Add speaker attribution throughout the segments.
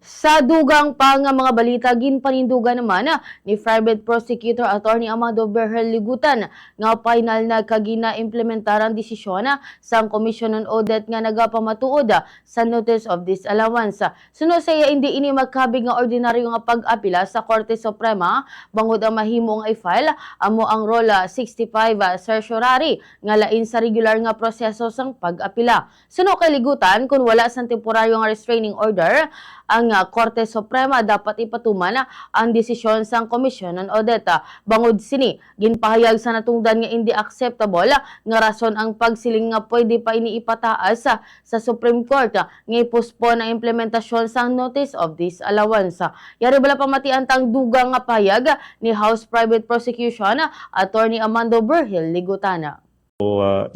Speaker 1: Sa dugang pa nga mga balita, ginpanindugan naman ni Private Prosecutor Attorney Amando Berhel Ligutan nga final na kagina-implementar ang desisyon sa Komisyon on Audit nga nagapamatuod sa Notice of Disallowance. Suno saya hindi ini magkabig nga ordinaryo nga pag-apila sa Korte Suprema bangod ang mahimo nga i-file amo ang Rola 65 certiorari nga lain sa regular nga proseso sang pag-apila. Suno kay Ligutan, kung wala sang temporaryo nga restraining order, ang Korte Suprema dapat ipatuman ang desisyon sang Komisyon on Audit. Bangod sini, ginpahayag sa natungdan nga hindi acceptable nga rason ang pagsiling nga pwede pa iniipataas sa Supreme Court nga i-postpone ang implementasyon sang Notice of Disallowance. Yari bala pamatian tang dugang nga pahayag ni House Private Prosecution Attorney Amando Berhel Ligutana.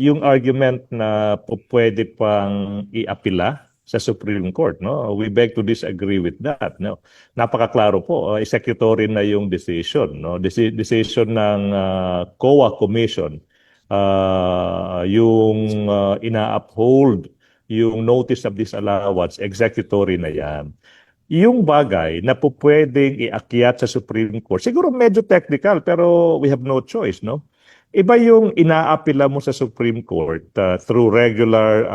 Speaker 2: Yung argument na pwede pang iapila sa Supreme Court, no? We beg to disagree with that, no? Napakaklaro po, executory na yung decision, no? Decision ng COA Commission, yung ina-uphold yung notice of disallowance, executory na yan. Yung bagay na po pwedeng iakyat sa Supreme Court, siguro medyo technical pero we have no choice, no? Iba yung inaapila mo sa Supreme Court through regular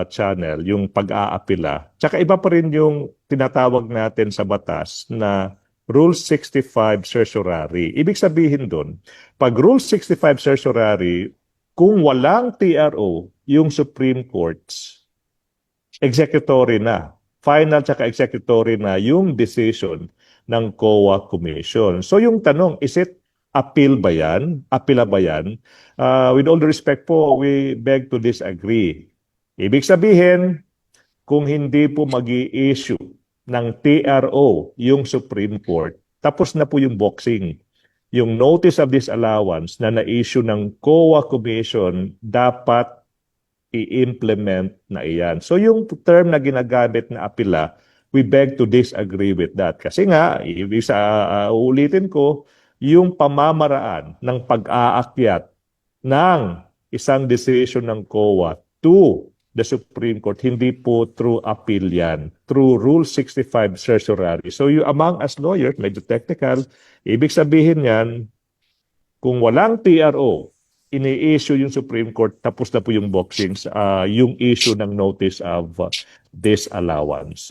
Speaker 2: channel, yung pag-aapila. Tsaka iba pa rin yung tinatawag natin sa batas na Rule 65 certiorari. Ibig sabihin doon, pag Rule 65 certiorari, kung walang TRO, yung Supreme Courts, executory na. Final tsaka executory na yung decision ng COA Commission. So yung tanong, is it appeal ba yan? Apila ba yan? With all the respect po, we beg to disagree. Ibig sabihin, kung hindi po mag-i-issue ng TRO yung Supreme Court, tapos na po yung boxing. Yung notice of disallowance na na-issue ng COA Commission, dapat i-implement na iyan. So yung term na ginagamit na apila, we beg to disagree with that. Kasi nga, uulitin ko, yung pamamaraan ng pag-aakyat ng isang decision ng COA to the Supreme Court, hindi po through appeal yan, through Rule 65 certiorari. So you among us lawyers, medyo technical, ibig sabihin yan, kung walang TRO, ini-issue yung Supreme Court, tapos na po yung boxings, yung issue ng notice of disallowance.